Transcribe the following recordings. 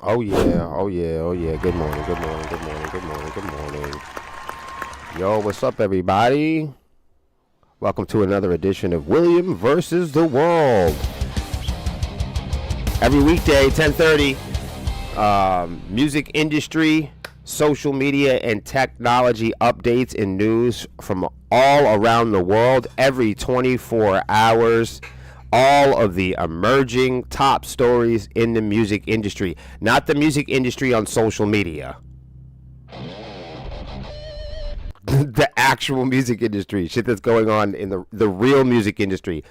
Oh yeah, oh yeah, oh yeah. Good morning, good morning, good morning, good morning, good morning. Yo, what's up, everybody? Welcome to another edition of William versus the World. Every weekday, 10:30. Music industry, social media, and technology updates and news from all around the world every 24 hours. All of the emerging top stories in the music industry, not the music industry on social media. The actual music industry, shit that's going on in the real music industry,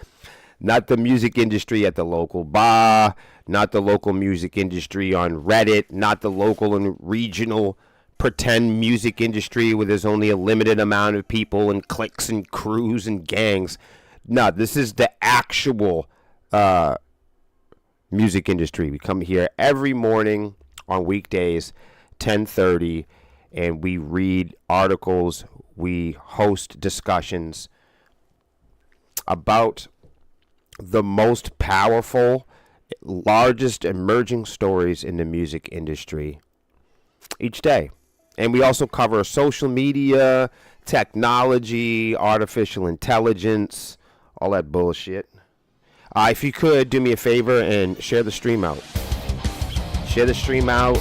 not the music industry at the local bar, not the local music industry on Reddit, not the local and regional pretend music industry where there's only a limited amount of people and cliques and crews and gangs. No, this is the actual music industry. We come here every morning on weekdays, 10:30, and we read articles, we host discussions about the most powerful, largest emerging stories in the music industry each day. And we also cover social media, technology, artificial intelligence, all that bullshit. If you could do me a favor and share the stream out. Share the stream out,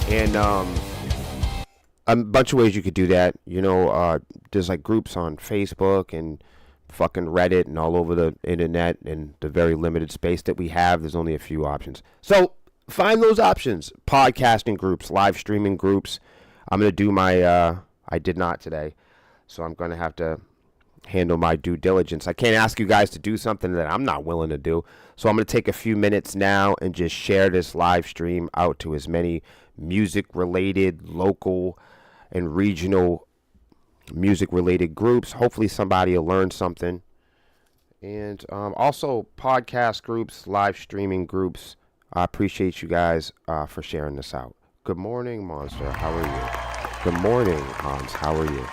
and a bunch of ways you could do that. There's like groups on Facebook and fucking Reddit and all over the internet, and the very limited space that we have, there's only a few options. So find those options. Podcasting groups, live streaming groups. I'm going to do my, I did not today, so I'm going to have to handle my due diligence. I can't ask you guys to do something that I'm not willing to do. So I'm going to take a few minutes now and just share this live stream out to as many music related, local, and regional music related groups. Hopefully somebody will learn something. And also podcast groups, live streaming groups. I appreciate you guys for sharing this out. Good morning, Monster. How are you? Good morning, Hans. How are you?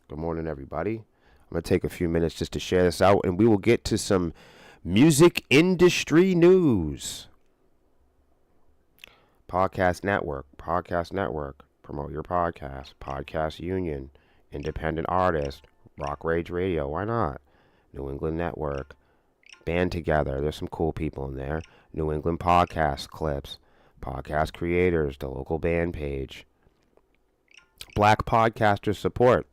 Good morning, everybody. I'm going to take a few minutes just to share this out, and we will get to some music industry news. Podcast Network. Promote your podcast. Podcast Union. Independent Artist. Rock Rage Radio. Why not? New England Network. Band Together. There's some cool people in there. New England Podcast Clips. Podcast Creators. The local band page. Black Podcaster Support.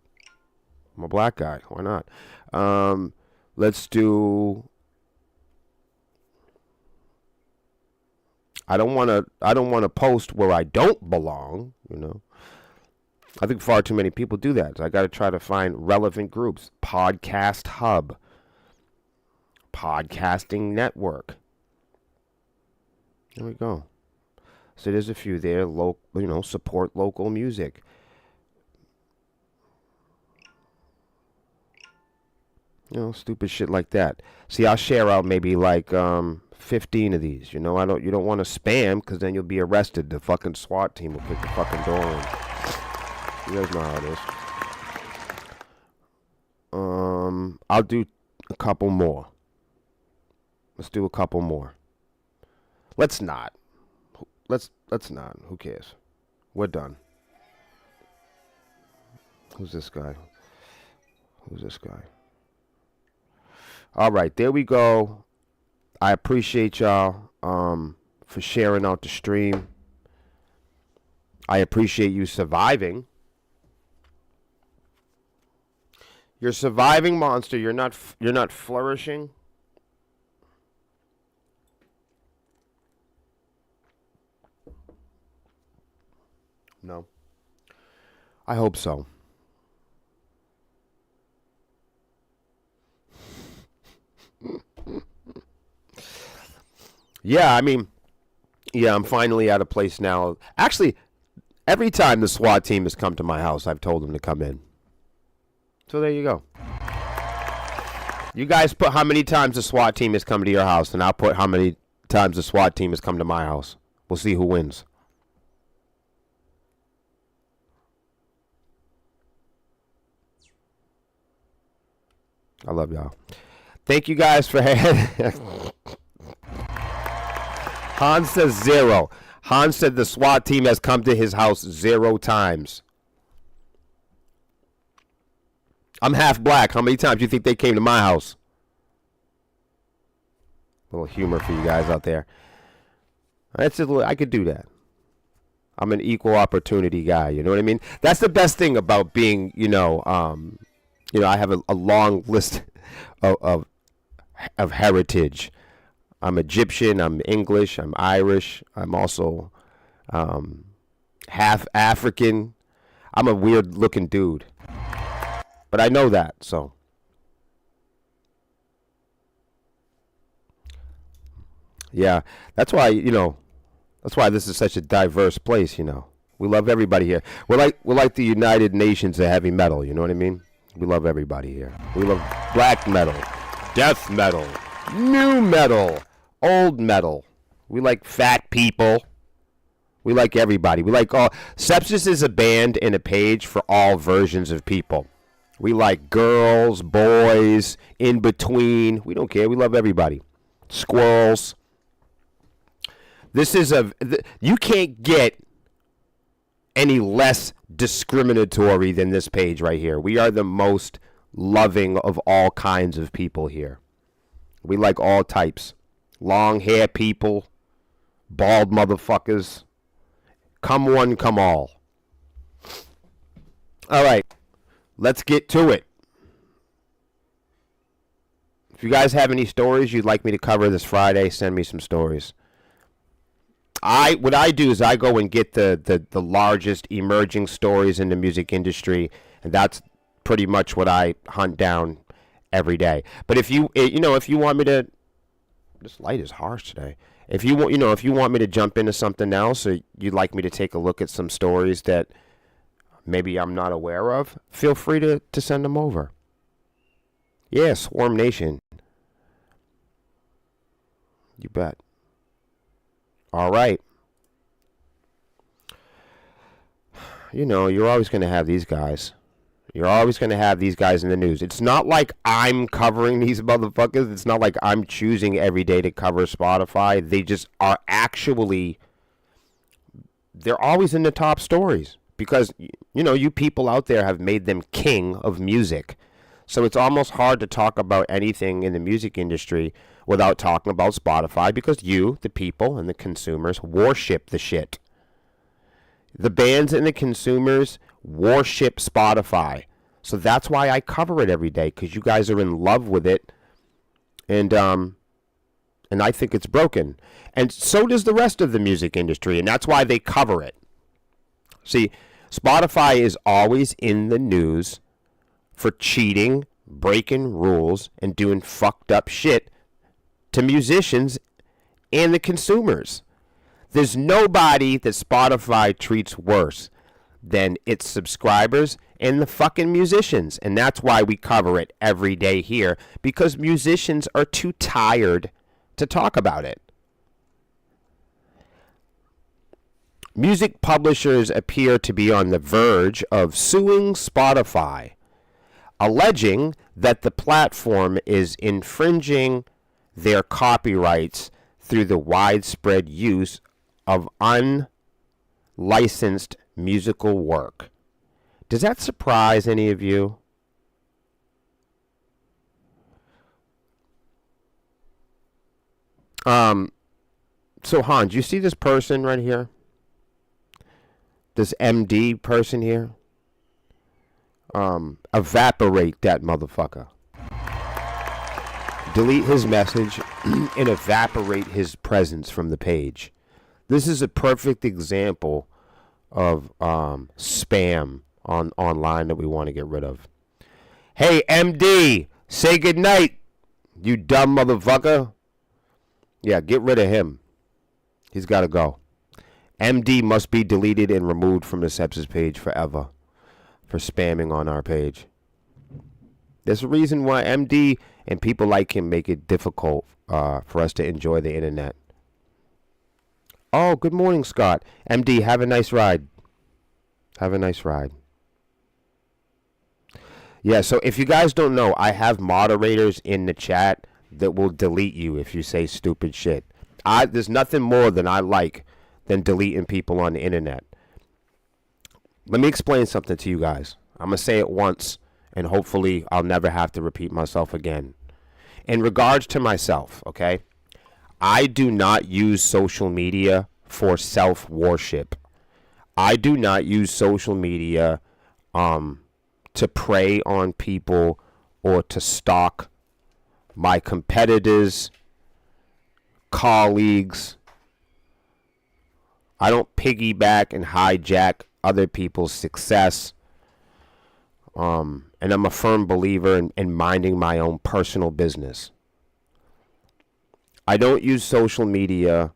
I'm a black guy. Why not? Let's do. I don't want to post where I don't belong. I think far too many people do that. So I got to try to find relevant groups. Podcast Hub. Podcasting Network. There we go. So there's a few there. Support local music. Stupid shit like that. See, I'll share out maybe like 15 of these. You don't want to spam, because then you'll be arrested. The fucking SWAT team will kick the fucking door in. You guys know how it is. I'll do a couple more. Let's do a couple more. Let's not. Let's not. Who cares? We're done. Who's this guy? All right, there we go. I appreciate y'all for sharing out the stream. I appreciate you surviving. You're surviving, Monster. You're not flourishing. No. I hope so. Yeah, I'm finally at a place now. Actually, every time the SWAT team has come to my house, I've told them to come in. So there you go. You guys put how many times the SWAT team has come to your house, and I'll put how many times the SWAT team has come to my house. We'll see who wins. I love y'all. Thank you guys for Han says 0. Han said the SWAT team has come to his house 0 times. I'm half black. How many times do you think they came to my house? A little humor for you guys out there. That's a little, I could do that. I'm an equal opportunity guy. You know what I mean? That's the best thing about being, I have a long list of heritage. I'm Egyptian. I'm English. I'm Irish. I'm also half African. I'm a weird looking dude. But I know that, so. Yeah, that's why, that's why this is such a diverse place, We love everybody here. We're like the United Nations of heavy metal, you know what I mean? We love everybody here. We love black metal, death metal, new metal, old metal. We like fat people. We like everybody. We like all. Sepsis is a band and a page for all versions of people. We like girls, boys, in between. We don't care. We love everybody. Squirrels. This is you can't get any less discriminatory than this page right here. We are the most loving of all kinds of people here. We like all types. Long hair people, bald motherfuckers. Come one, come all. All right. Let's get to it. If you guys have any stories you'd like me to cover this Friday, send me some stories. What I do is I go and get the largest emerging stories in the music industry, and that's pretty much what I hunt down every day. But if you want me to, this light is harsh today. If you want me to jump into something else, or you'd like me to take a look at some stories that maybe I'm not aware of, feel free to send them over. Yeah, Swarm Nation. You bet. All right. You're always going to have these guys. You're always going to have these guys in the news. It's not like I'm covering these motherfuckers. It's not like I'm choosing every day to cover Spotify. They just are actually, they're always in the top stories because, you people out there have made them king of music. So it's almost hard to talk about anything in the music industry without talking about Spotify because you, the people and the consumers, worship the shit. The bands and the consumers worship Spotify. So that's why I cover it every day, because you guys are in love with it. And I think it's broken. And so does the rest of the music industry, and that's why they cover it. See, Spotify is always in the news for cheating, breaking rules, and doing fucked up shit to musicians and the consumers. There's nobody that Spotify treats worse than its subscribers and the fucking musicians. And that's why we cover it every day here, because musicians are too tired to talk about it. Music publishers appear to be on the verge of suing Spotify, alleging that the platform is infringing their copyrights through the widespread use of unlicensed musical work. Does that surprise any of you? So Hans, you see this person right here? This MD person here? Evaporate that motherfucker. Delete his message and evaporate his presence from the page. This is a perfect example of spam online that we want to get rid of. Hey, MD, say goodnight, you dumb motherfucker. Yeah, get rid of him. He's got to go. MD must be deleted and removed from the Sepsis page forever for spamming on our page. There's a reason why MD and people like him make it difficult for us to enjoy the internet. Oh, good morning, Scott. MD, have a nice ride. Have a nice ride. Yeah, so if you guys don't know, I have moderators in the chat that will delete you if you say stupid shit. There's nothing more than I like than deleting people on the internet. Let me explain something to you guys. I'm going to say it once, and hopefully I'll never have to repeat myself again. In regards to myself, okay, I do not use social media for self-worship. I do not use social media to prey on people or to stalk my competitors, colleagues. I don't piggyback and hijack other people's success. And I'm a firm believer in minding my own personal business. I don't use social media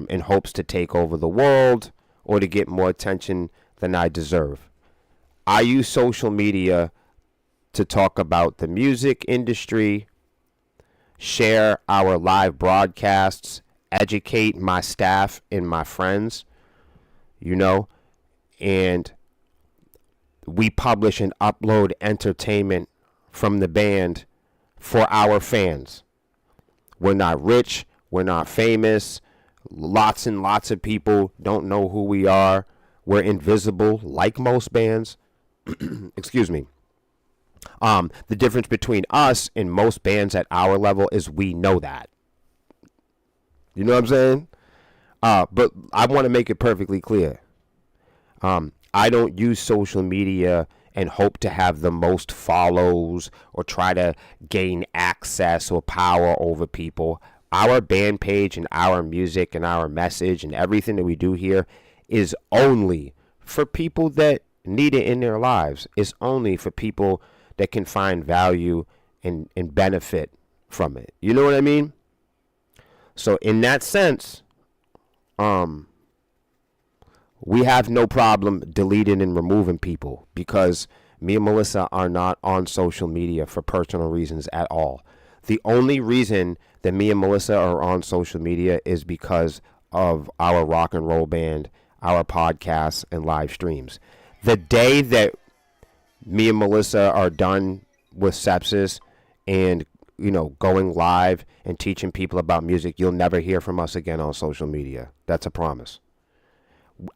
in hopes to take over the world or to get more attention than I deserve. I use social media to talk about the music industry, share our live broadcasts, educate my staff and my friends, and we publish and upload entertainment from the band for our fans. We're not rich, we're not famous, lots and lots of people don't know who we are. We're invisible like most bands. Excuse me. The difference between us and most bands at our level is we know that. You know what I'm saying? But I want to make it perfectly clear. I don't use social media and hope to have the most follows or try to gain access or power over people. Our band page and our music and our message and everything that we do here is only for people that need it in their lives. It's only for people that can find value and benefit from it. You know what I mean? So in that sense, we have no problem deleting and removing people because me and Melissa are not on social media for personal reasons at all. The only reason that me and Melissa are on social media is because of our rock and roll band, our podcasts, and live streams. The day that me and Melissa are done with Sepsis and, going live and teaching people about music, you'll never hear from us again on social media. That's a promise.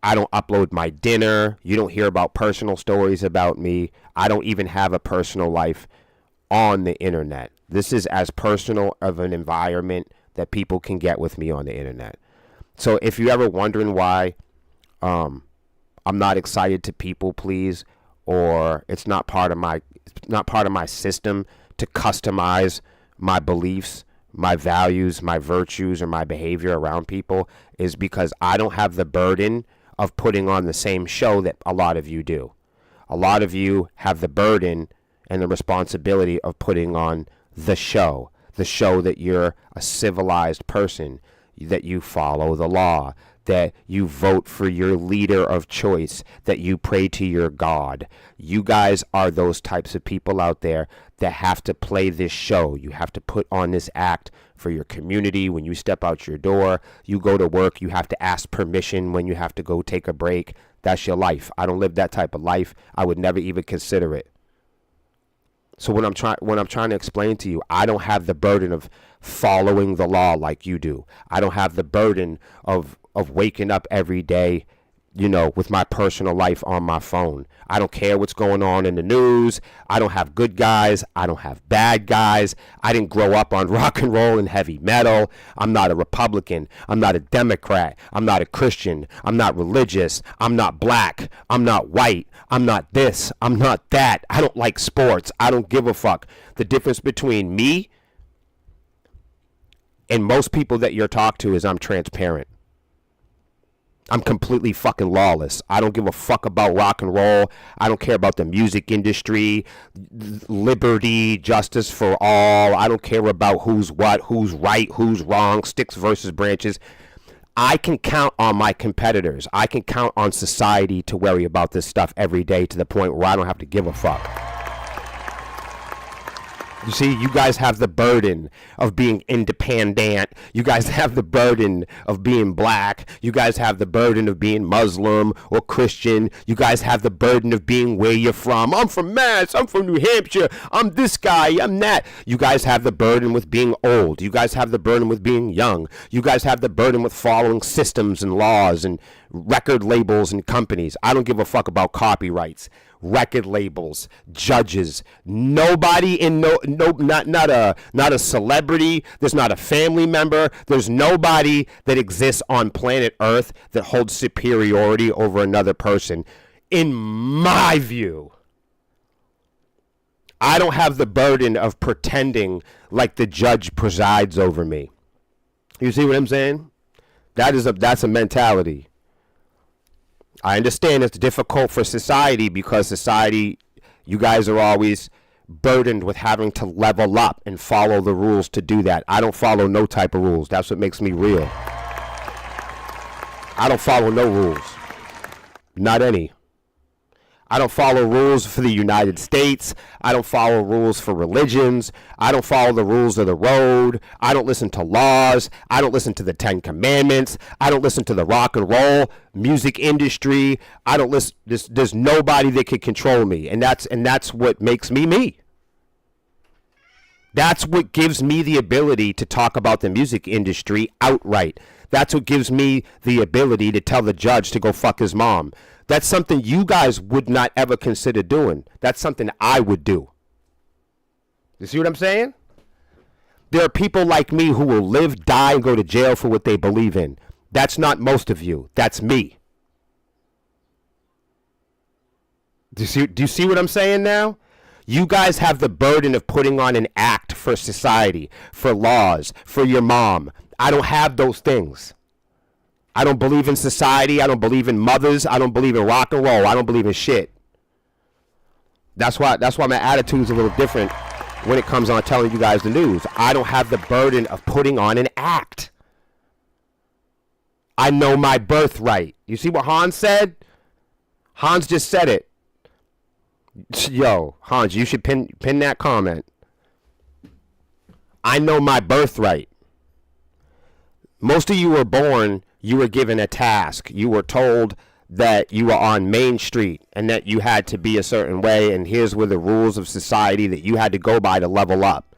I don't upload my dinner. You don't hear about personal stories about me. I don't even have a personal life on the internet. This is as personal of an environment that people can get with me on the internet. So if you're ever wondering why I'm not excited to people please, or it's not part of my system to customize my beliefs, my values, my virtues, or my behavior around people, is because I don't have the burden of putting on the same show that a lot of you do. A lot of you have the burden and the responsibility of putting on the show that you're a civilized person, that you follow the law, that you vote for your leader of choice, that you pray to your God. You guys are those types of people out there that have to play this show. You have to put on this act for your community. When you step out your door, you go to work, you have to ask permission when you have to go take a break. That's your life. I don't live that type of life. I would never even consider it. So when I'm trying to explain to you, I don't have the burden of following the law like you do. I don't have the burden of waking up every day, with my personal life on my phone. I don't care what's going on in the news. I don't have good guys. I don't have bad guys. I didn't grow up on rock and roll and heavy metal. I'm not a Republican. I'm not a Democrat. I'm not a Christian. I'm not religious. I'm not black. I'm not white. I'm not this. I'm not that. I don't like sports. I don't give a fuck. The difference between me and most people that you're talking to is I'm transparent. I'm completely fucking lawless. I don't give a fuck about rock and roll. I don't care about the music industry, liberty, justice for all. I don't care about who's what, who's right, who's wrong, sticks versus branches. I can count on my competitors. I can count on society to worry about this stuff every day to the point where I don't have to give a fuck. You see, you guys have the burden of being independent. You guys have the burden of being black. You guys have the burden of being Muslim or Christian. You guys have the burden of being where you're from. I'm from Mass. I'm from New Hampshire. I'm this guy. I'm that. You guys have the burden with being old. You guys have the burden with being young. You guys have the burden with following systems and laws and record labels and companies. I don't give a fuck about copyrights. Record labels, judges, nobody in not a celebrity, there's not a family member, there's nobody that exists on planet Earth that holds superiority over another person. In my view, I don't have the burden of pretending like the judge presides over me. You see what I'm saying? That's a mentality. I understand it's difficult for society because society, you guys are always burdened with having to level up and follow the rules to do that. I don't follow no type of rules. That's what makes me real. I don't follow no rules. Not any. I don't follow rules for the United States. I don't follow rules for religions. I don't follow the rules of the road. I don't listen to laws. I don't listen to the Ten Commandments. I don't listen to the rock and roll music industry. I don't listen. There's nobody that can control me, and that's what makes me me. That's what gives me the ability to talk about the music industry outright. That's what gives me the ability to tell the judge to go fuck his mom. That's something you guys would not ever consider doing. That's something I would do. You see what I'm saying? There are people like me who will live, die, and go to jail for what they believe in. That's not most of you. That's me. Do you see what I'm saying now? You guys have the burden of putting on an act for society, for laws, for your mom. I don't have those things. I don't believe in society. I don't believe in mothers. I don't believe in rock and roll. I don't believe in shit. That's why my attitude's a little different when it comes on telling you guys the news. I don't have the burden of putting on an act. I know my birthright. You see what Hans said? Hans just said it. Yo, Hans, you should pin that comment. I know my birthright. Most of you were born, you were given a task. You were told that you were on Main Street and that you had to be a certain way, and here's where the rules of society that you had to go by to level up.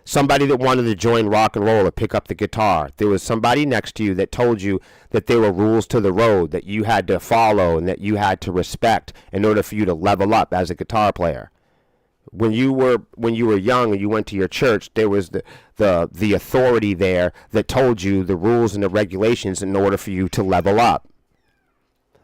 Somebody that wanted to join rock and roll or pick up the guitar, there was somebody next to you that told you that there were rules to the road that you had to follow and that you had to respect in order for you to level up as a guitar player. When you were young and you went to your church, there was the authority there that told you the rules and the regulations in order for you to level up.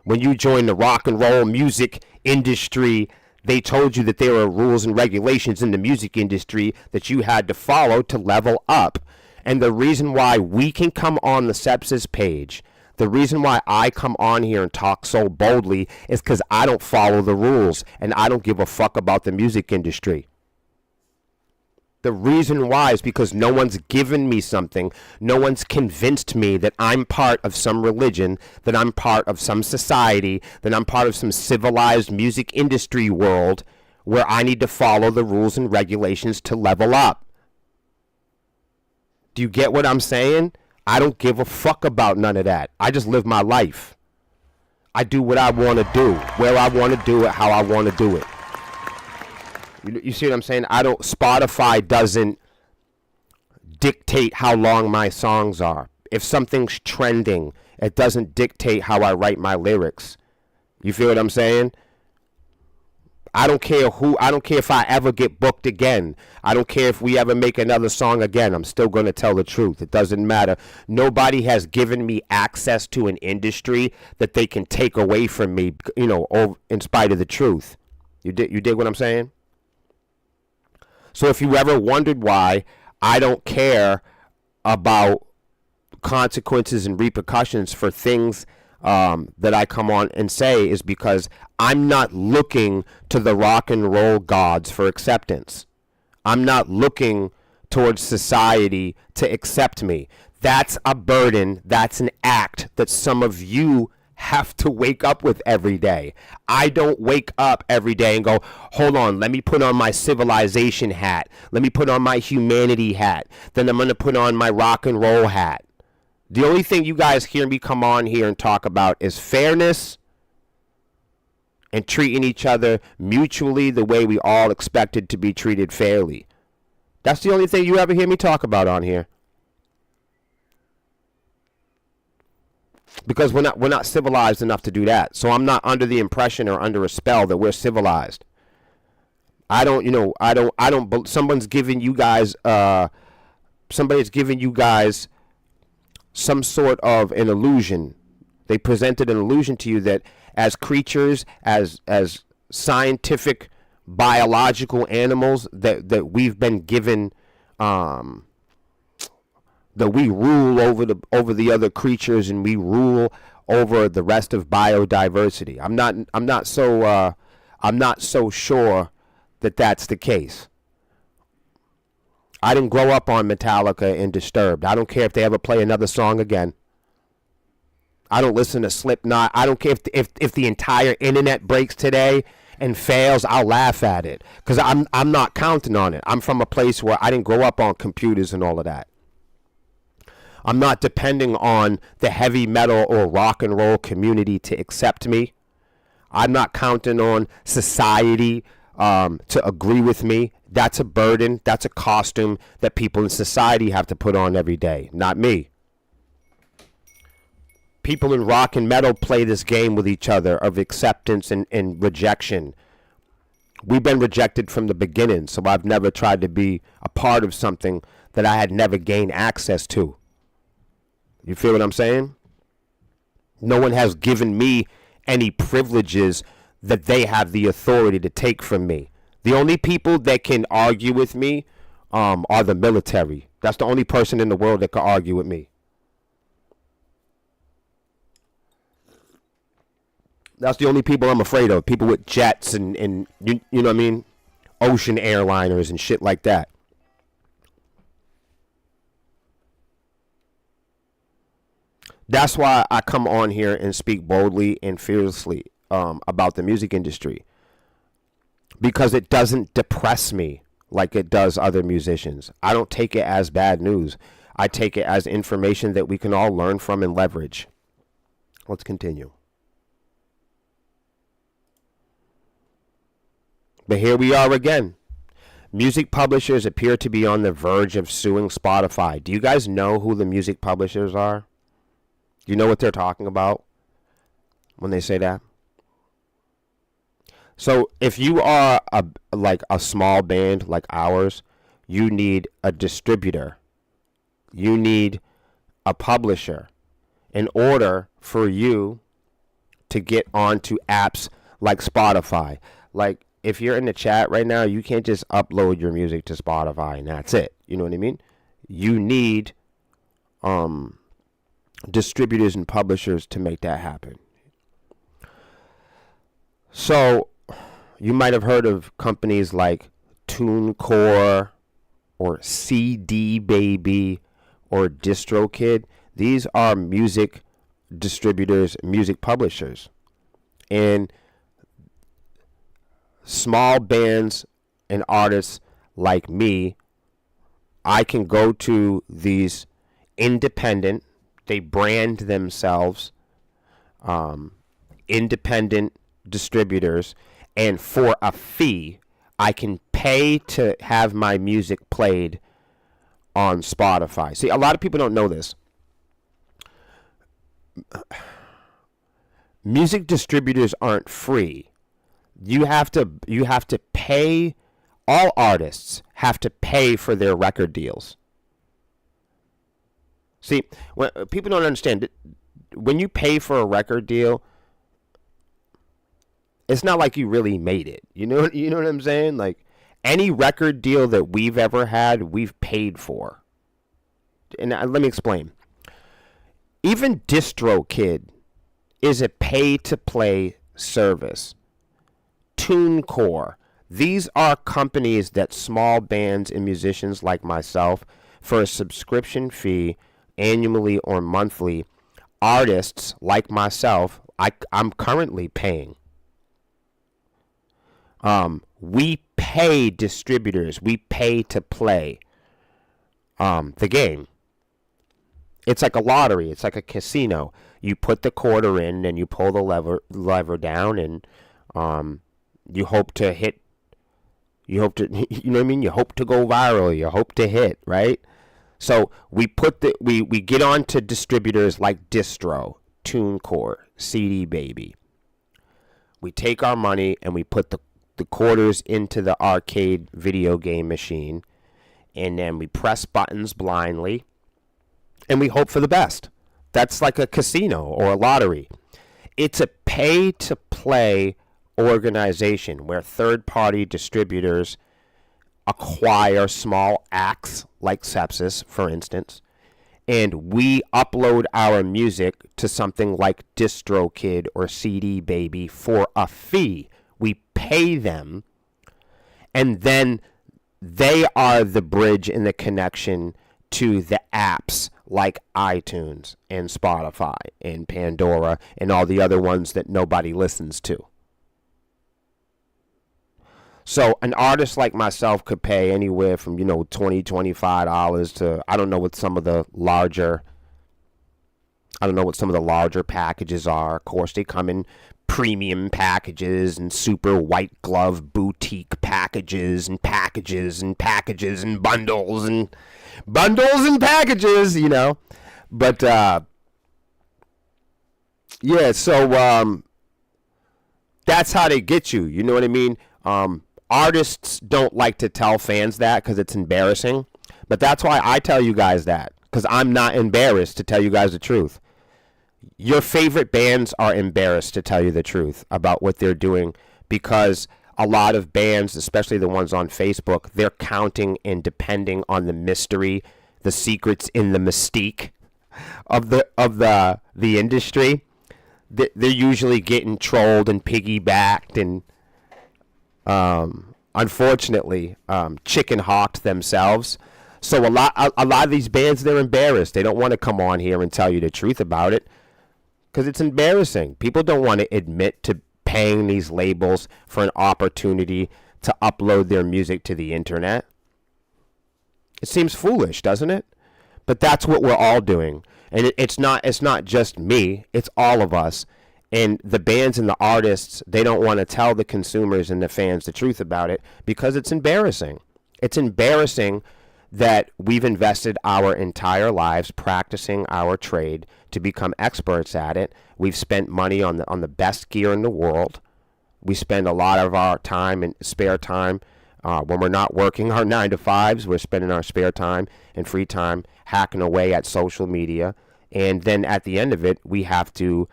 When you joined the rock and roll music industry, they told you that there were rules and regulations in the music industry that you had to follow to level up. And the reason why we can come on the Sepsis page, the reason why I come on here and talk so boldly is because I don't follow the rules and I don't give a fuck about the music industry. The reason why is because no one's given me something. No one's convinced me that I'm part of some religion, that I'm part of some society, that I'm part of some civilized music industry world where I need to follow the rules and regulations to level up. Do you get what I'm saying? I don't give a fuck about none of that. I just live my life. I do what I want to do, where I want to do it, how I want to do it. You see what I'm saying? Spotify doesn't dictate how long my songs are. If something's trending, it doesn't dictate how I write my lyrics. You feel what I'm saying? I don't care if I ever get booked again. I don't care if we ever make another song again. I'm still going to tell the truth. It doesn't matter. Nobody has given me access to an industry that they can take away from me, in spite of the truth. You dig what I'm saying? So if you ever wondered why I don't care about consequences and repercussions for things that I come on and say, is because I'm not looking to the rock and roll gods for acceptance. I'm not looking towards society to accept me. That's a burden. That's an act that some of you have to wake up with every day. I don't wake up every day and go, hold on, let me put on my civilization hat. Let me put on my humanity hat. Then I'm going to put on my rock and roll hat. The only thing you guys hear me come on here and talk about is fairness and treating each other mutually the way we all expected to be treated fairly. That's the only thing you ever hear me talk about on here. Because we're not civilized enough to do that. So I'm not under the impression or under a spell that we're civilized. Someone's giving you guys somebody's giving you guys some sort of an illusion. They presented an illusion to you that as creatures, as scientific biological animals, that we've been given that we rule over the other creatures and we rule over the rest of biodiversity. I'm not so sure that that's the case. I didn't grow up on Metallica and Disturbed. I don't care if they ever play another song again. I don't listen to Slipknot. I don't care if the entire internet breaks today and fails. I'll laugh at it because I'm not counting on it. I'm from a place where I didn't grow up on computers and all of that. I'm not depending on the heavy metal or rock and roll community to accept me. I'm not counting on society to agree with me. That's a burden. That's a costume that people in society have to put on every day, not me. People in rock and metal play this game with each other of acceptance and rejection. We've been rejected from the beginning, so I've never tried to be a part of something that I had never gained access to. You feel what I'm saying? No one has given me any privileges that they have the authority to take from me. The only people that can argue with me are the military. That's the only person in the world that can argue with me. That's the only people I'm afraid of. People with jets and you know what I mean? Ocean airliners and shit like that. That's why I come on here and speak boldly and fearlessly about the music industry. Because it doesn't depress me like it does other musicians. I don't take it as bad news. I take it as information that we can all learn from and leverage. Let's continue. But here we are again. Music publishers appear to be on the verge of suing Spotify. Do you guys know who the music publishers are? Do you know what they're talking about when they say that? So if you are a small band like ours, you need a distributor. You need a publisher in order for you to get onto apps like Spotify. Like if you're in the chat right now, you can't just upload your music to Spotify and that's it. You know what I mean? You need distributors and publishers to make that happen. So you might have heard of companies like TuneCore or CD Baby or DistroKid. These are music distributors, music publishers. And small bands and artists like me, I can go to these independent, they brand themselves independent distributors, and for a fee I can pay to have my music played on Spotify. See, a lot of people don't know this. Music distributors aren't free. You have to pay. All artists have to pay for their record deals. See, when people don't understand, when you pay for a record deal, it's not like you really made it. You know what I'm saying? Like any record deal that we've ever had, we've paid for. And let me explain. Even DistroKid is a pay-to-play service. TuneCore. These are companies that small bands and musicians like myself, for a subscription fee, annually or monthly, artists like myself, I'm currently paying. We pay distributors. We pay to play the game. It's like a lottery. It's like a casino. You put the quarter in, and you pull the lever down, and you hope to hit. You hope to, you know what I mean? You hope to go viral. You hope to hit, right? So we get on to distributors like Distro, TuneCore, CD Baby. We take our money and we put the quarters into the arcade video game machine, and then we press buttons blindly, and we hope for the best. That's like a casino or a lottery. It's a pay-to-play organization where third-party distributors acquire small acts like Sepsis, for instance, and we upload our music to something like DistroKid or CD Baby for a fee. We pay them, and then they are the bridge and the connection to the apps like iTunes and Spotify and Pandora and all the other ones that nobody listens to. So an artist like myself could pay anywhere from, $20, $25 to, I don't know what some of the larger packages are. Of course, they come in premium packages and super white glove boutique packages and bundles and packages, But yeah, so that's how they get you. You know what I mean? Artists don't like to tell fans that because it's embarrassing. But that's why I tell you guys that, because I'm not embarrassed to tell you guys the truth. Your favorite bands are embarrassed to tell you the truth about what they're doing, because a lot of bands, especially the ones on Facebook, they're counting and depending on the mystery, the secrets in the mystique of the industry. They're usually getting trolled and piggybacked and unfortunately chicken hawked themselves. So a lot of these bands, they're embarrassed. They don't want to come on here and tell you the truth about it because it's embarrassing. People don't want to admit to paying these labels for an opportunity to upload their music to the internet. It seems foolish, doesn't it? But that's what we're all doing. And it's not just me, it's all of us. And the bands and the artists, they don't want to tell the consumers and the fans the truth about it because it's embarrassing. It's embarrassing that we've invested our entire lives practicing our trade to become experts at it. We've spent money on the best gear in the world. We spend a lot of our time and spare time when we're not working our 9-to-5s. We're spending our spare time and free time hacking away at social media. And then at the end of it, we have to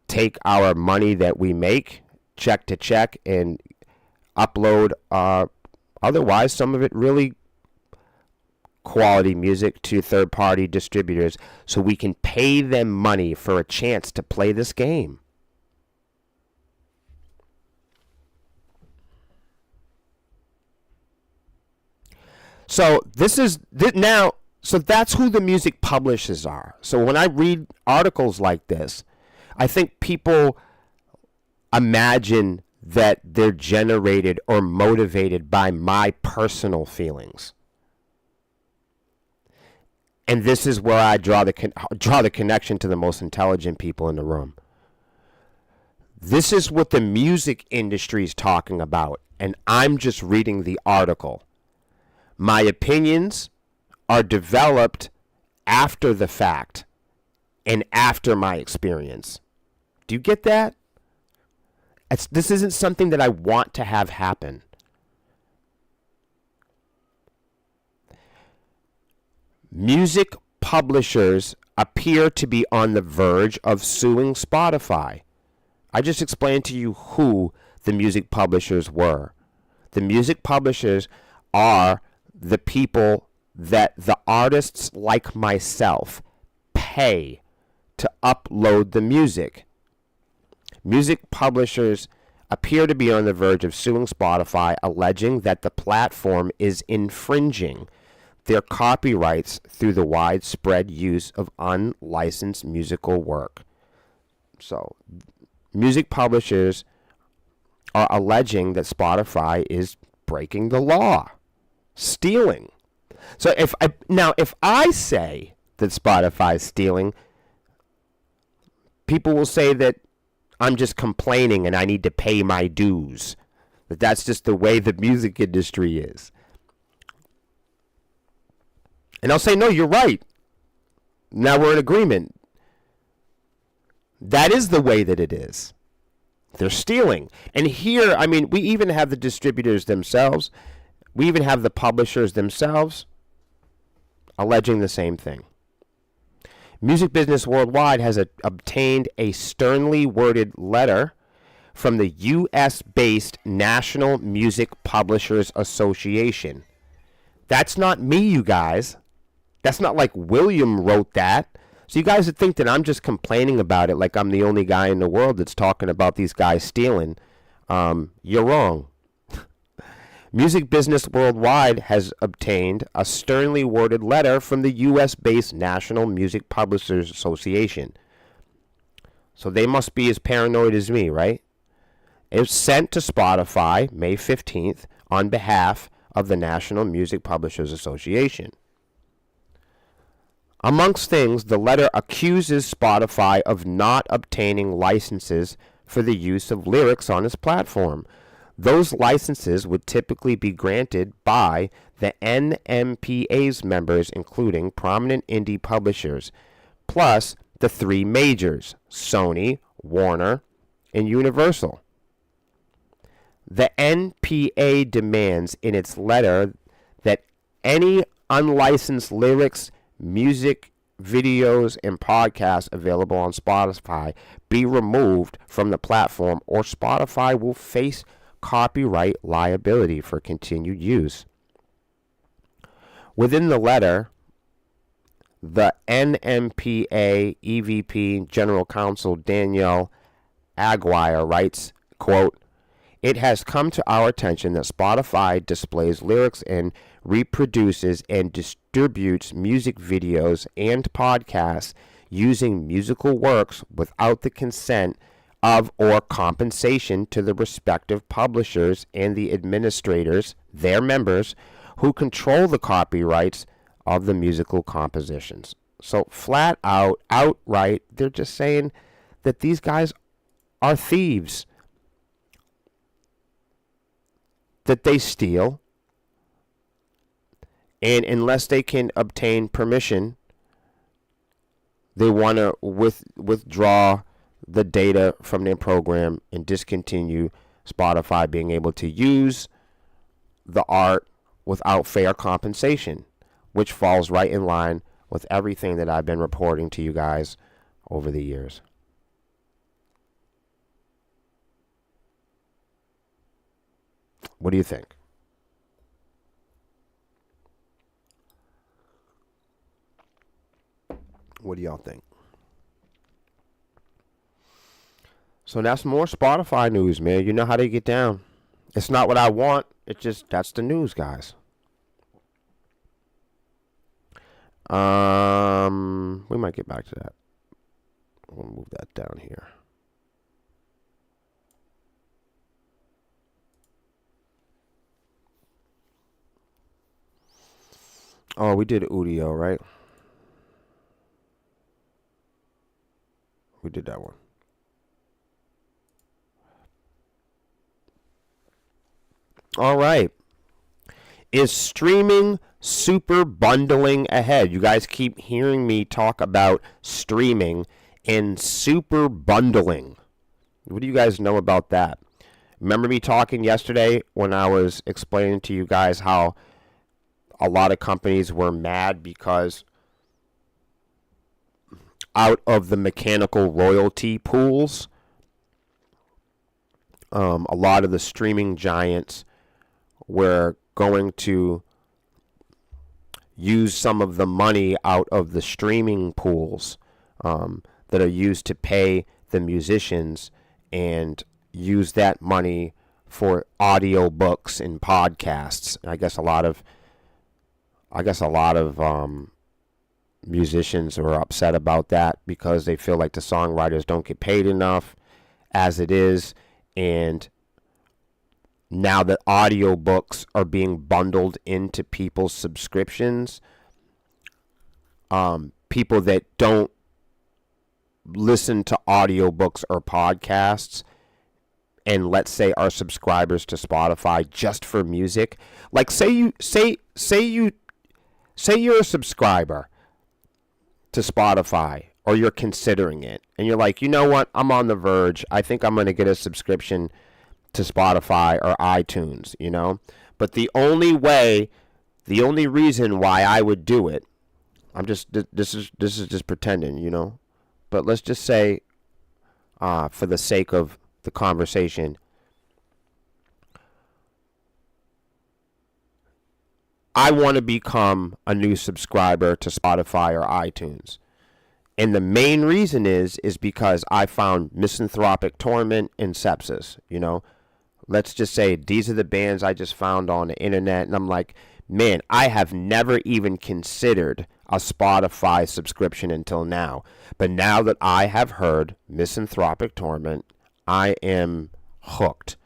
take our money that we make check to check and upload otherwise some of it really quality music to third-party distributors so we can pay them money for a chance to play this game. So so that's who the music publishers are. So when I read articles like this, I think people imagine that they're generated or motivated by my personal feelings. And this is where I draw the connection to the most intelligent people in the room. This is what the music industry is talking about, and I'm just reading the article. My opinions are developed after the fact and after my experience. Do you get that? This isn't something that I want to have happen. Music publishers appear to be on the verge of suing Spotify. I just explained to you who the music publishers were. The music publishers are the people that the artists like myself pay to upload the music. Music publishers appear to be on the verge of suing Spotify, alleging that the platform is infringing their copyrights through the widespread use of unlicensed musical work. So music publishers are alleging that Spotify is breaking the law, stealing. So if I say that Spotify is stealing, people will say that I'm just complaining and I need to pay my dues. That's just the way the music industry is. And I'll say, no, you're right. Now we're in agreement. That is the way that it is. They're stealing. And here, I mean, we even have the distributors themselves. We even have the publishers themselves alleging the same thing. Music Business Worldwide has obtained a sternly worded letter from the U.S.-based National Music Publishers Association. That's not me, you guys. That's not like William wrote that. So you guys would think that I'm just complaining about it like I'm the only guy in the world that's talking about these guys stealing. You're wrong. Music Business Worldwide has obtained a sternly worded letter from the U.S.-based National Music Publishers Association. So they must be as paranoid as me, right? It was sent to Spotify May 15th on behalf of the National Music Publishers Association. Amongst things, the letter accuses Spotify of not obtaining licenses for the use of lyrics on its platform. Those licenses would typically be granted by the NMPA's members, including prominent indie publishers, plus the three majors, Sony, Warner, and Universal. The NPA demands in its letter that any unlicensed lyrics, music, videos, and podcasts available on Spotify be removed from the platform, or Spotify will face copyright liability for continued use. Within the letter, the NMPA EVP General Counsel Danielle Aguirre writes, quote, "It has come to our attention that Spotify displays lyrics and reproduces and distributes music videos and podcasts using musical works without the consent of or compensation to the respective publishers and the administrators, their members, who control the copyrights of the musical compositions." So flat out, outright, they're just saying that these guys are thieves, that they steal, and unless they can obtain permission, they want to withdraw the data from their program and discontinue Spotify being able to use the art without fair compensation, which falls right in line with everything that I've been reporting to you guys over the years. What do you think? What do y'all think? So that's more Spotify news, man. You know how they get down. It's not what I want. It's just, that's the news, guys. We might get back to that. We'll move that down here. Oh, we did Udio, right? We did that one. All right. Is streaming super bundling ahead? You guys keep hearing me talk about streaming and super bundling. What do you guys know about that? Remember me talking yesterday when I was explaining to you guys how a lot of companies were mad because out of the mechanical royalty pools, a lot of the streaming giants were going to use some of the money out of the streaming pools that are used to pay the musicians and use that money for audio books and podcasts. I guess a lot of musicians are upset about that because they feel like the songwriters don't get paid enough, as it is, and now that audiobooks are being bundled into people's subscriptions, people that don't listen to audiobooks or podcasts and let's say are subscribers to Spotify just for music, like say you're a subscriber to Spotify or you're considering it and you're like, you know what, I'm on the verge, I think I'm going to get a subscription to Spotify or iTunes, but the only reason why I would do it, this is just pretending, but let's just say, for the sake of the conversation, I want to become a new subscriber to Spotify or iTunes. And the main reason is because I found Misanthropic Torment and Sepsis, Let's just say these are the bands I just found on the internet, and I'm like, man, I have never even considered a Spotify subscription until now. But now that I have heard Misanthropic Torment, I am hooked.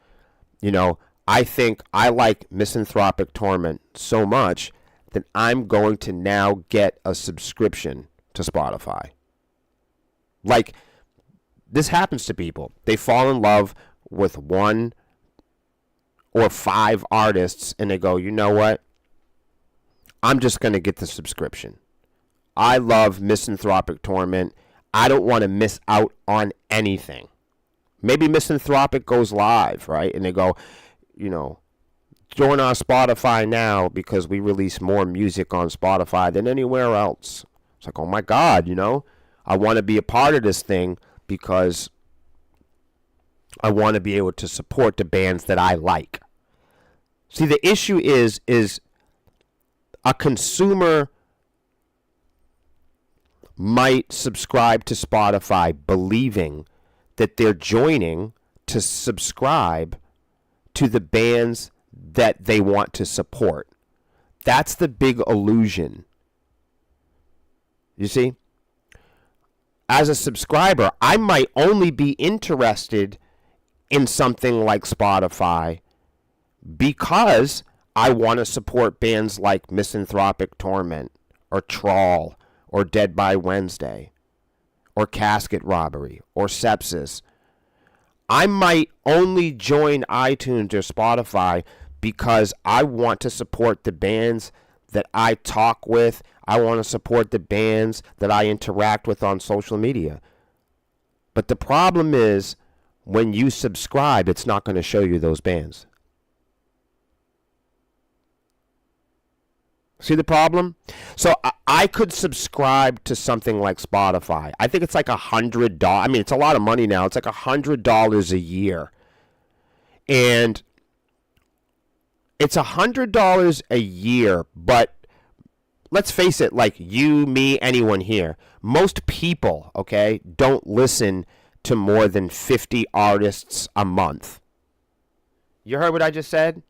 I think I like Misanthropic Torment so much that I'm going to now get a subscription to Spotify. Like, this happens to people. They fall in love with one or 5 artists, and they go, you know what? I'm just going to get the subscription. I love Misanthropic Torment. I don't want to miss out on anything. Maybe Misanthropic goes live, right? And they go, join our Spotify now because we release more music on Spotify than anywhere else. It's like, oh my God, I want to be a part of this thing because I want to be able to support the bands that I like. See, the issue is a consumer might subscribe to Spotify believing that they're joining to subscribe to the bands that they want to support. That's the big illusion. You see? As a subscriber, I might only be interested in something like Spotify because I want to support bands like Misanthropic Torment or Trawl or Dead by Wednesday or Casket Robbery or Sepsis. I might only join iTunes or Spotify because I want to support the bands that I talk with. I want to support the bands that I interact with on social media. But the problem is, when you subscribe, it's not going to show you those bands. See the problem? So I could subscribe to something like Spotify. I think it's like $100. I mean, it's a lot of money now. It's like $100 a year. And it's $100 a year, but let's face it, like you, me, anyone here, most people, okay, don't listen to more than 50 artists a month. You heard what I just said?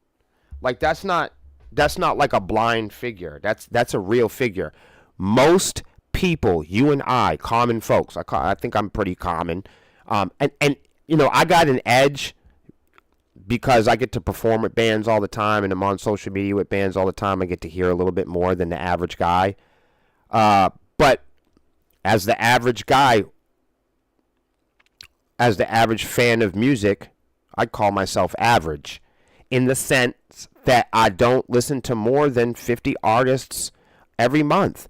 Like that's not like a blind figure. That's a real figure. Most people, you and I, common folks, I think I'm pretty common, and I got an edge because I get to perform with bands all the time and I'm on social media with bands all the time. I get to hear a little bit more than the average guy. But as the average guy, as the average fan of music, I call myself average in the sense that I don't listen to more than 50 artists every month.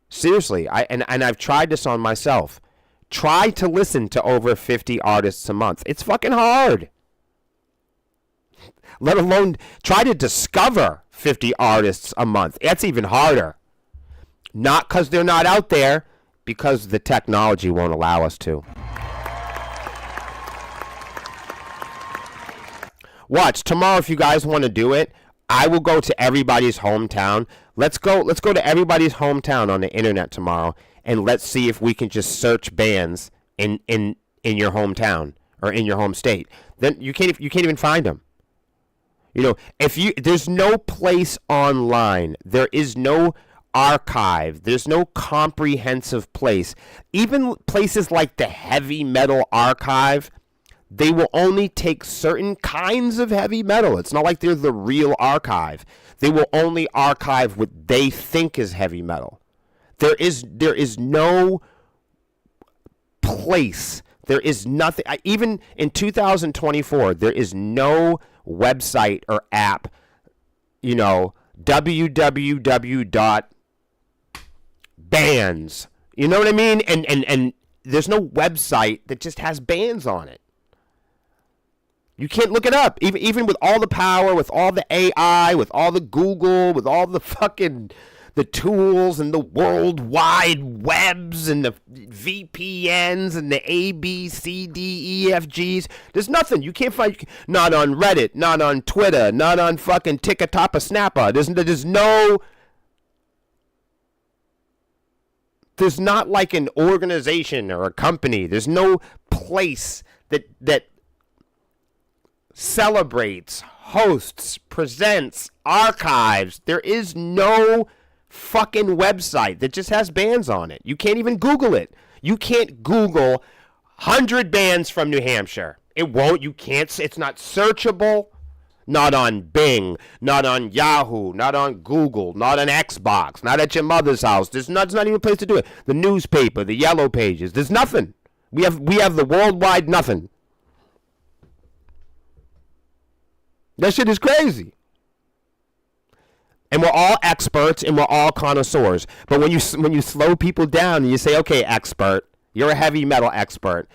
Seriously, I've tried this on myself. Try to listen to over 50 artists a month. It's fucking hard. Let alone try to discover 50 artists a month. That's even harder. Not because they're not out there, because the technology won't allow us to. Watch, tomorrow if you guys want to do it, I will go to everybody's hometown. Let's go to everybody's hometown on the internet tomorrow, and let's see if we can just search bands in your hometown or in your home state. Then you can't even find them. There's no place online. There is no archive. There's no comprehensive place. Even places like the Heavy Metal Archive, they will only take certain kinds of heavy metal. It's not like they're the real archive. They will only archive what they think is heavy metal. There is no place. There is nothing. Even in 2024, there is no website or app, www.bands. You know what I mean? And there's no website that just has bands on it. You can't look it up. Even with all the power, with all the AI, with all the Google, with all the fucking the tools and the world wide webs and the VPNs and the A, B, C, D, E, F, Gs. There's nothing. You can't find, not on Reddit, not on Twitter, not on fucking TikTok or Snapper. There's not like an organization or a company. There's no place that celebrates, hosts, presents, archives. There is no fucking website that just has bands on it. You can't even Google it. You can't Google 100 bands from New Hampshire. It won't. You can't. It's not searchable. Not on Bing. Not on Yahoo. Not on Google. Not on Xbox. Not at your mother's house. There's not even a place to do it. The newspaper. The Yellow Pages. There's nothing. We have the worldwide nothing. That shit is crazy. And we're all experts and we're all connoisseurs. But when you slow people down and you say, okay, expert, you're a heavy metal expert.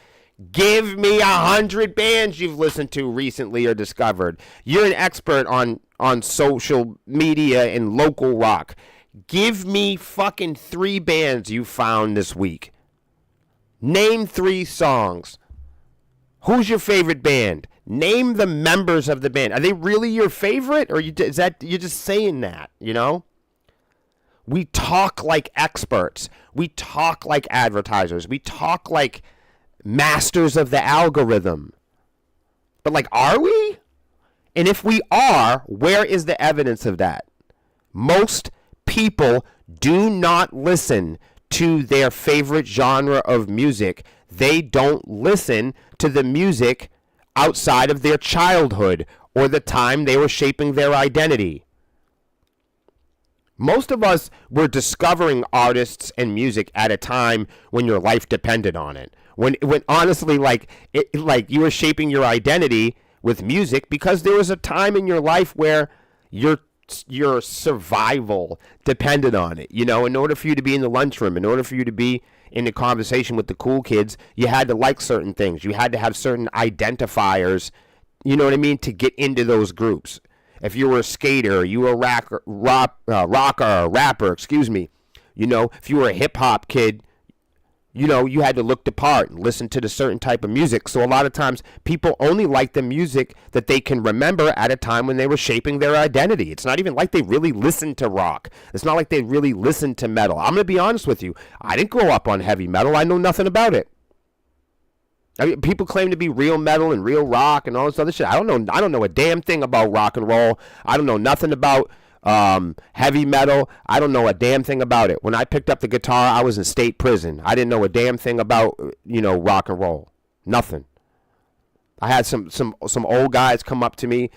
Give me 100 bands you've listened to recently or discovered. You're an expert on social media and local rock. Give me fucking 3 bands you found this week. Name 3 songs. Who's your favorite band? Name the members of the band. Are they really your favorite, or is that you're just saying that? We talk like experts. We talk like advertisers. We talk like masters of the algorithm. But are we? And if we are, where is the evidence of that? Most people do not listen to their favorite genre of music. They don't listen to the music outside of their childhood or the time they were shaping their identity. Most of us were discovering artists and music at a time when your life depended on it. When honestly, you were shaping your identity with music because there was a time in your life where your survival depended on it. In order for you to be in the lunchroom, in order for you to be in the conversation with the cool kids, you had to like certain things. You had to have certain identifiers, to get into those groups. If you were a skater, you were a rapper, excuse me. If you were a hip-hop kid, you had to look the part and listen to the certain type of music. So a lot of times people only like the music that they can remember at a time when they were shaping their identity. It's not even like they really listened to rock. It's not like they really listened to metal. I'm going to be honest with you. I didn't grow up on heavy metal. I know nothing about it. People claim to be real metal and real rock and all this other shit. I don't know a damn thing about rock and roll. I don't know nothing about heavy metal. I don't know a damn thing about it. When I picked up the guitar, I was in state prison. I didn't know a damn thing about rock and roll. Nothing. I had some old guys come up to me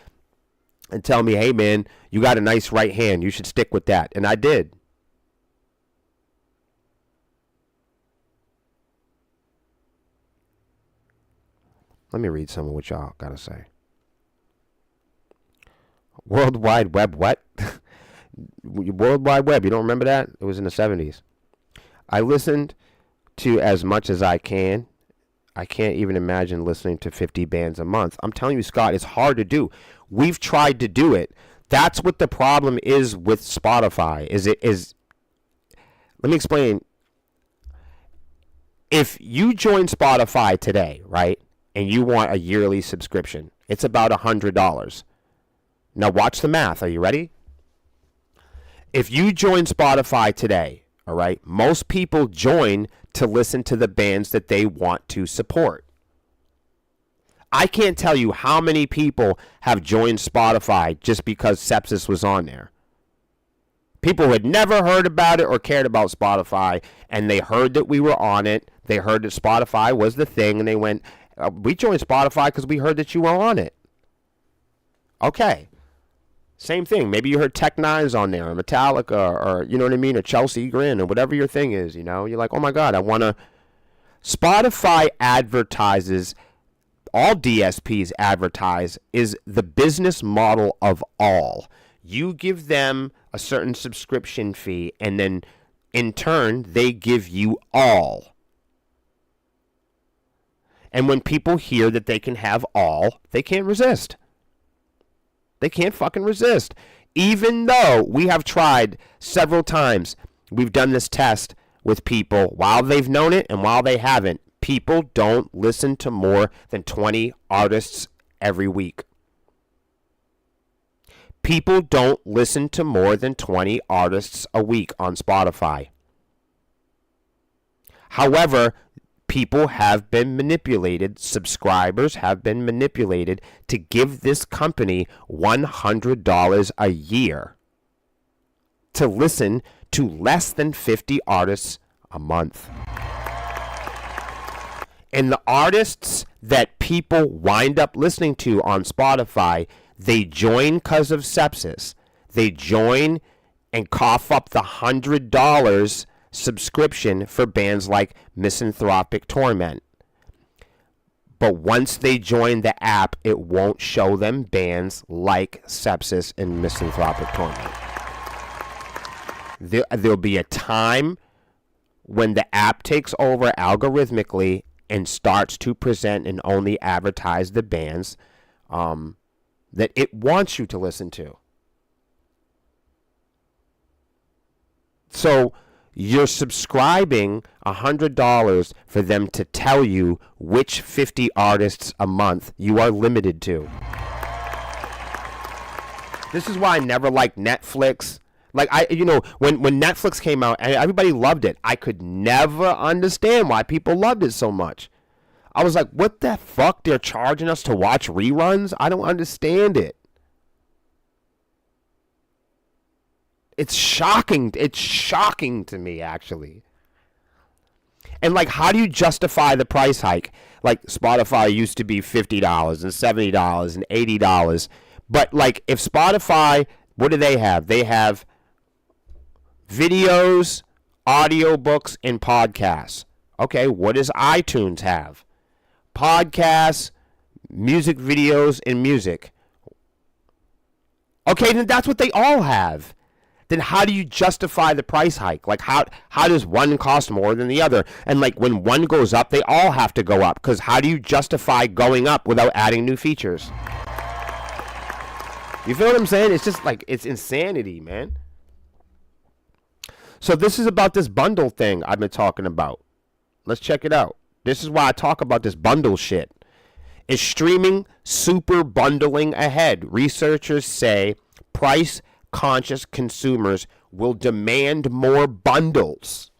and tell me, "Hey man, you got a nice right hand. You should stick with that." And I did. Let me read some of what y'all gotta say. World Wide Web, what? World Wide Web, you don't remember that? It was in the 70s. I listened to as much as I can. I can't even imagine listening to 50 bands a month. I'm telling you, Scott, it's hard to do. We've tried to do it. That's what the problem is with Spotify. Let me explain. If you join Spotify today, right, and you want a yearly subscription, it's about $100. Now watch the math. Are you ready? If you join Spotify today, all right, most people join to listen to the bands that they want to support. I can't tell you how many people have joined Spotify just because Sepsis was on there. People who had never heard about it or cared about Spotify, and they heard that we were on it. They heard that Spotify was the thing, and they went, we joined Spotify because we heard that you were on it. Okay. Same thing. Maybe you heard Tech Nine's on there, or Metallica, or you know what I mean, or Chelsea Grin, or whatever your thing is, you know. You're like, oh my God, I want to. Spotify advertises, all DSPs advertise, is the business model of all. You give them a certain subscription fee, and then in turn, they give you all. And when people hear that they can have all, they can't resist. They can't fucking resist. Even though we have tried several times, we've done this test with people while they've known it and while they haven't. People don't listen to more than 20 artists every week. People don't listen to more than 20 artists a week on Spotify. However, people have been manipulated, subscribers have been manipulated to give this company $100 a year to listen to less than 50 artists a month. And the artists that people wind up listening to on Spotify, they join because of sepsis. They join and cough up the $100 subscription for bands like Misanthropic Torment. But once they join the app, it won't show them bands like Sepsis and Misanthropic Torment. There'll be a time when the app takes over algorithmically and starts to present and only advertise the bands that it wants you to listen to. So you're subscribing $100 for them to tell you which 50 artists a month you are limited to. This is why I never liked Netflix. Like, when Netflix came out, everybody loved it. I could never understand why people loved it so much. I was like, what the fuck? They're charging us to watch reruns? I don't understand it. It's shocking. It's shocking to me, actually. And, like, how do you justify the price hike? Like, Spotify used to be $50 and $70 and $80. But, like, if Spotify, what do they have? They have videos, audiobooks, and podcasts. Okay, what does iTunes have? Podcasts, music videos, and music. Okay, then that's what they all have. Then how do you justify the price hike? Like, how does one cost more than the other? And, like, when one goes up, they all have to go up. Because how do you justify going up without adding new features? You feel what I'm saying? It's just, like, it's insanity, man. So this is about this bundle thing I've been talking about. Let's check it out. This is why I talk about this bundle shit. Is streaming super bundling ahead? Researchers say price-conscious consumers will demand more bundles.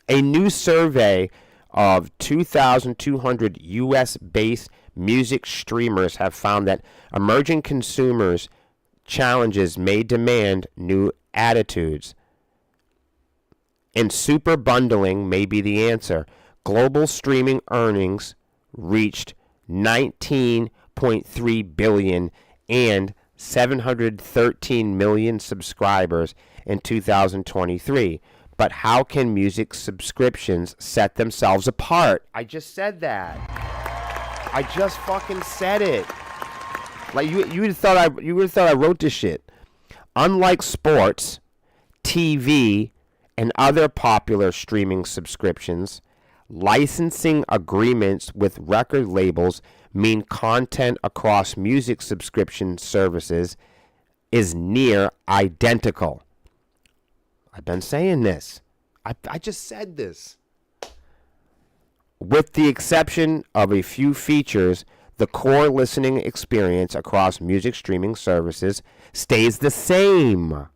A new survey of 2,200 U.S.-based music streamers have found that emerging consumers' challenges may demand new attitudes. And super bundling may be the answer. Global streaming earnings reached $19.3 billion and 713 million subscribers in 2023. But how can music subscriptions set themselves apart? I just said that. I just fucking said it. Like you would have thought I wrote this shit. Unlike sports, TV, and other popular streaming subscriptions, licensing agreements with record labels mean content across music subscription services is near identical. I've been saying this. I just said this. With the exception of a few features, the core listening experience across music streaming services stays the same.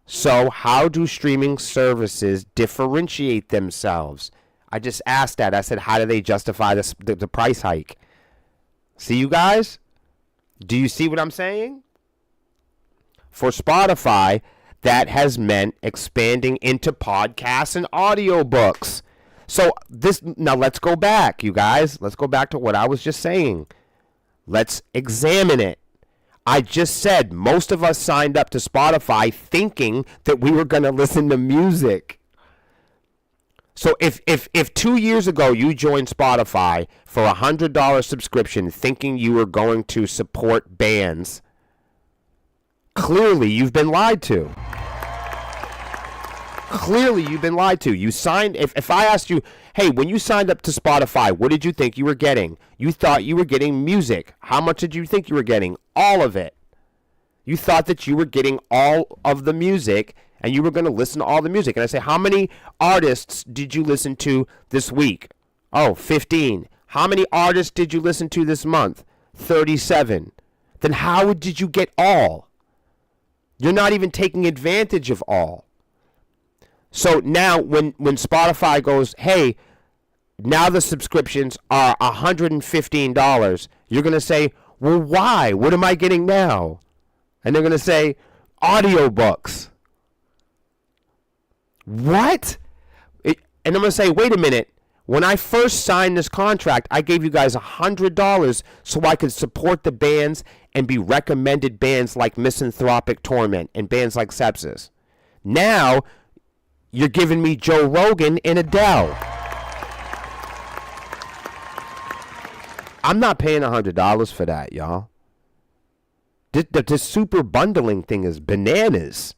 So how do streaming services differentiate themselves? I just asked that. I said, how do they justify the price hike? See, you guys? Do you see what I'm saying? for Spotify, that has meant expanding into podcasts and audiobooks. So now let's go back, you guys. Let's go back to what I was just saying. Let's examine it. I just said most of us signed up to Spotify thinking that we were going to listen to music. So if 2 years ago you joined Spotify for a $100 subscription thinking you were going to support bands, clearly you've been lied to. Clearly you've been lied to. You signed, if I asked you, hey, when you signed up to Spotify, what did you think you were getting? You thought you were getting music. How much did you think you were getting? All of it. You thought that you were getting all of the music and you were going to listen to all the music. And I say, how many artists did you listen to this week? Oh, 15. How many artists did you listen to this month? 37. Then how did you get all? You're not even taking advantage of all. So now when Spotify goes, hey, now the subscriptions are $115, you're going to say, well, why? What am I getting now? And they're going to say, audiobooks. What? And I'm going to say, wait a minute. When I first signed this contract, I gave you guys $100 so I could support the bands and be recommended bands like Misanthropic Torment and bands like Sepsis. Now, you're giving me Joe Rogan and Adele. I'm not paying $100 for that, y'all. This super bundling thing is bananas.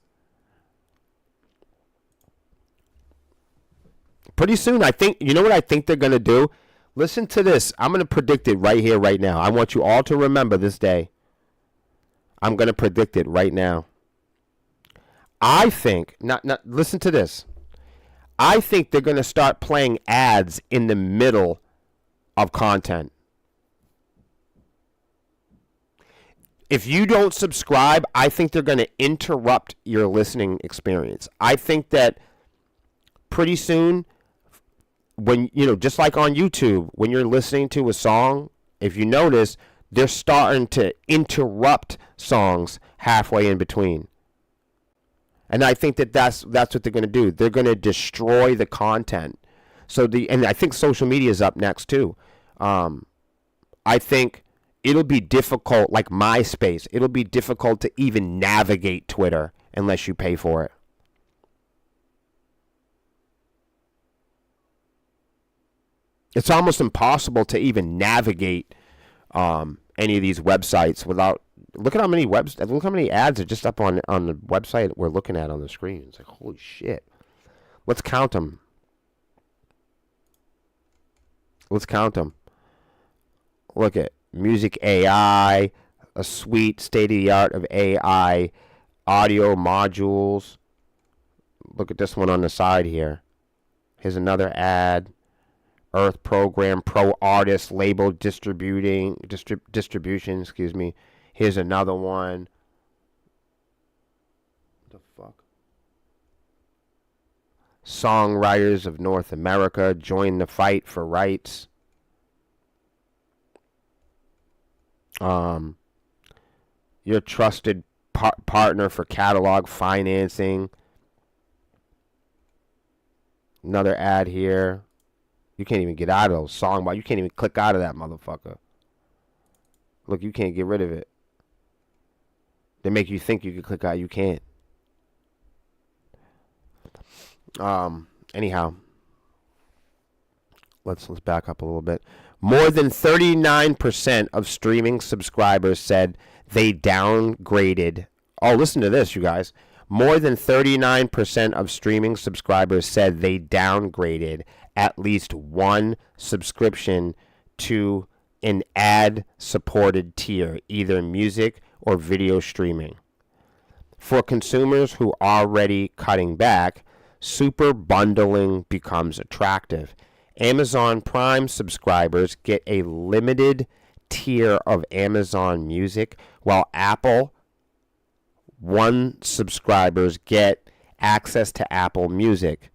Pretty soon, I think, you know what I think they're going to do? Listen to this. I'm going to predict it right here, right now. I want you all to remember this day. I'm going to predict it right now. I think, listen to this. I think they're going to start playing ads in the middle of content. If you don't subscribe, I think they're going to interrupt your listening experience. I think that pretty soon, when, just like on YouTube, when you're listening to a song, if you notice, they're starting to interrupt songs halfway in between. And I think that's what they're going to do. They're going to destroy the content. And I think social media is up next too. I think it'll be difficult, like MySpace. It'll be difficult to even navigate Twitter unless you pay for it. It's almost impossible to even navigate any of these websites without. Look at how many Look how many ads are just up on the website we're looking at on the screen. It's like, holy shit. Let's count them. Look at Music AI, a suite, state-of-the-art of AI, audio modules. Look at this one on the side here. Here's another ad. Earth Program, Pro Artist, Label Distribution, excuse me. Here's another one. What the fuck? Songwriters of North America, join the fight for rights. Your trusted partner for catalog financing. Another ad here. You can't even get out of those song, but you can't even click out of that motherfucker. Look, you can't get rid of it. They make you think you can click out. You can't. Anyhow, let's back up a little bit. More than 39% of streaming subscribers said they downgraded. Oh, listen to this, you guys. More than 39% of streaming subscribers said they downgraded at least one subscription to an ad-supported tier, either music or video streaming. For consumers who are already cutting back, super bundling becomes attractive. Amazon Prime subscribers get a limited tier of Amazon Music, while Apple One subscribers get access to Apple Music.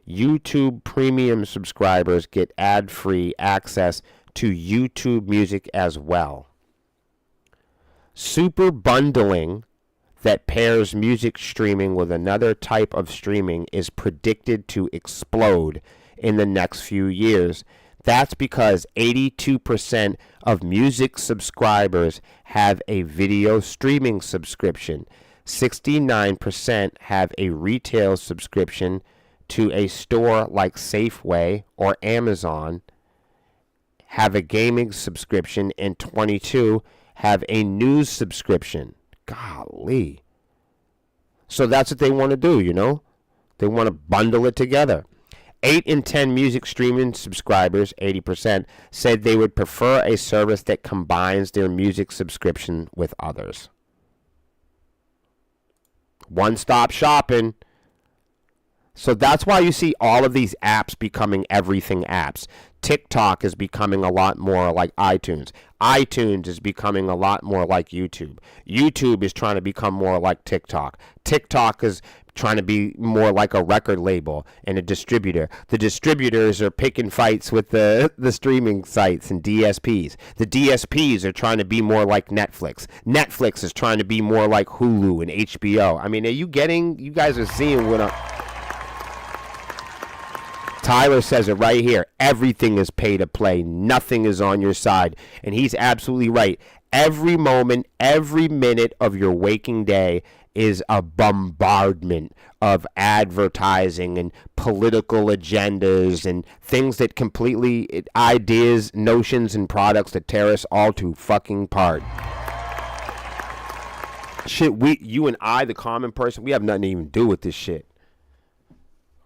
YouTube Premium subscribers get ad-free access to YouTube Music as well. Super bundling, that pairs music streaming with another type of streaming is predicted to explode in the next few years. That's because 82% of music subscribers have a video streaming subscription. 69% have a retail subscription to a store like Safeway or Amazon, have a gaming subscription, and 22 have a news subscription. Golly. So that's what they want to do, you know? They want to bundle it together. 8 in 10 music streaming subscribers, 80%, said they would prefer a service that combines their music subscription with others. One-stop shopping. So that's why you see all of these apps becoming everything apps. TikTok is becoming a lot more like iTunes. iTunes is becoming a lot more like YouTube. YouTube is trying to become more like TikTok. TikTok is trying to be more like a record label and a distributor. The distributors are picking fights with the streaming sites and DSPs. The DSPs are trying to be more like Netflix. Netflix is trying to be more like Hulu and HBO. I mean, you guys are seeing what Tyler says it right here. Everything is pay to play. Nothing is on your side. And he's absolutely right. Every moment, every minute of your waking day is a bombardment of advertising and political agendas and things that completely, ideas, notions, and products that tear us all to fucking part. Shit, you and I, the common person, we have nothing to even do with this shit.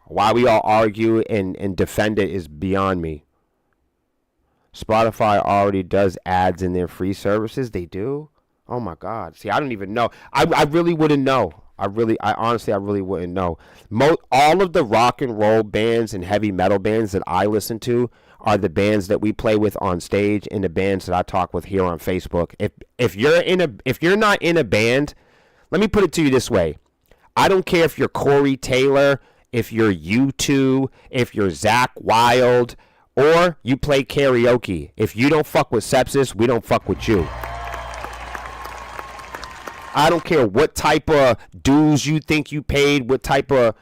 Why we all argue and defend it is beyond me. Spotify already does ads in their free services. They do? Oh my God. See, I don't even know. I really wouldn't know. I honestly wouldn't know. All of the rock and roll bands and heavy metal bands that I listen to are the bands that we play with on stage and the bands that I talk with here on Facebook. If you're not in a band, let me put it to you this way. I don't care if you're Corey Taylor, if you're U2, if you're Zach Wild, or you play karaoke. If you don't fuck with Sepsis, we don't fuck with you. I don't care what type of dues you think you paid, what type of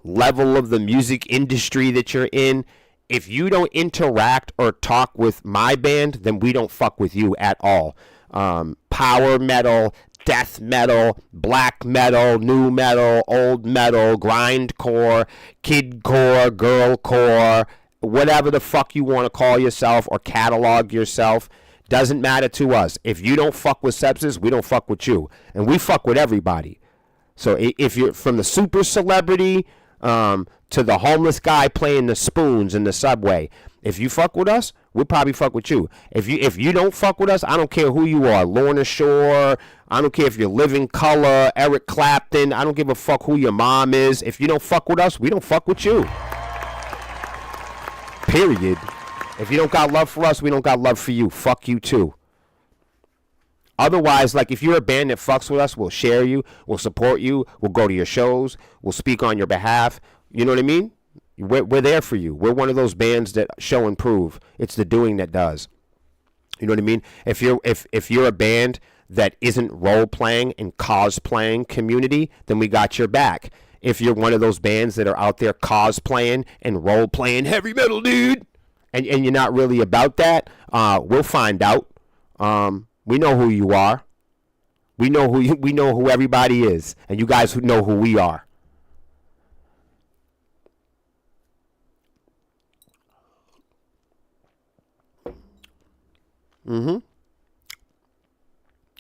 level of the music industry that you're in. If you don't interact or talk with my band, then we don't fuck with you at all. Power metal, death metal, black metal, new metal, old metal, grindcore, kidcore, girlcore, whatever the fuck you want to call yourself or catalog yourself. Doesn't matter to us. If you don't fuck with Sepsis, we don't fuck with you. And we fuck with everybody. So if you're from the super celebrity to the homeless guy playing the spoons in the subway, if you fuck with us, we'll probably fuck with you. If you don't fuck with us, I don't care who you are. Lorna Shore, I don't care if you're Living Color, Eric Clapton, I don't give a fuck who your mom is. If you don't fuck with us, we don't fuck with you. Period. If you don't got love for us, we don't got love for you. Fuck you too. Otherwise, like if you're a band that fucks with us, we'll share you, we'll support you, we'll go to your shows, we'll speak on your behalf. You know what I mean? We're there for you. We're one of those bands that show and prove. It's the doing that does. You know what I mean? If you're a band that isn't role playing and cosplaying community, then we got your back. If you're one of those bands that are out there cosplaying and role playing heavy metal, dude, and you're not really about that, we'll find out. We know who you are. We know who everybody is, and you guys who know who we are.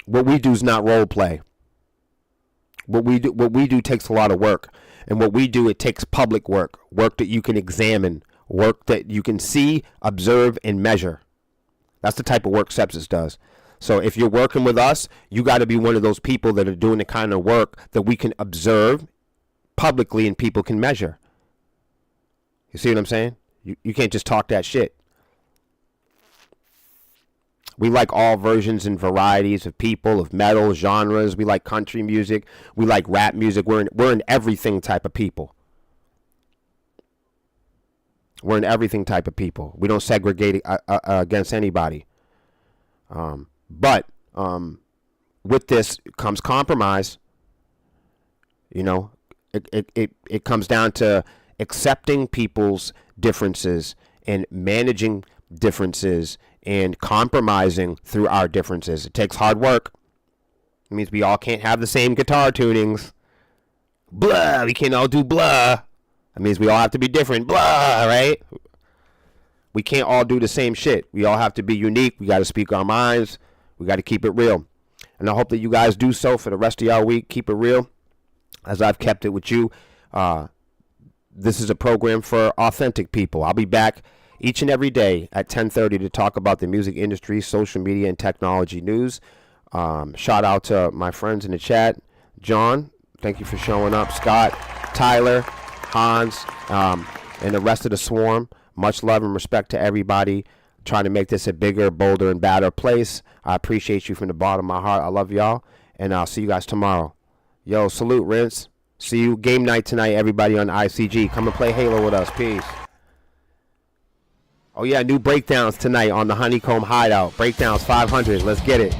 What we do is not role play. What we do takes a lot of work, and what we do, it takes public work that you can examine, work that you can see, observe, and measure. That's the type of work Sepsis does. So if you're working with us, you got to be one of those people that are doing the kind of work that we can observe publicly and people can measure. You see what I'm saying? You can't just talk that shit. We like all versions and varieties of people, of metal, genres. We like country music. We like rap music. We're an everything type of people. We're an everything type of people. We don't segregate against anybody. But with this comes compromise. You know, it comes down to accepting people's differences and managing differences and compromising through our differences. It takes hard work. It means we all can't have the same guitar tunings. Blah, we can't all do blah. That means we all have to be different. Blah, right? We can't all do the same shit. We all have to be unique. We got to speak our minds. We got to keep it real. And I hope that you guys do so for the rest of y'all week. Keep it real, as I've kept it with you. This is a program for authentic people. I'll be back each and every day at 10:30 to talk about the music industry, social media, and technology news. Shout out to my friends in the chat. John, thank you for showing up. Scott, Tyler, Hans, and the rest of the swarm. Much love and respect to everybody trying to make this a bigger, bolder, and badder place. I appreciate you from the bottom of my heart. I love y'all, and I'll see you guys tomorrow. Yo, salute, Rinse. See you game night tonight, everybody on ICG. Come and play Halo with us. Peace. Oh, yeah, new breakdowns tonight on the Honeycomb Hideout. Breakdowns 500. Let's get it.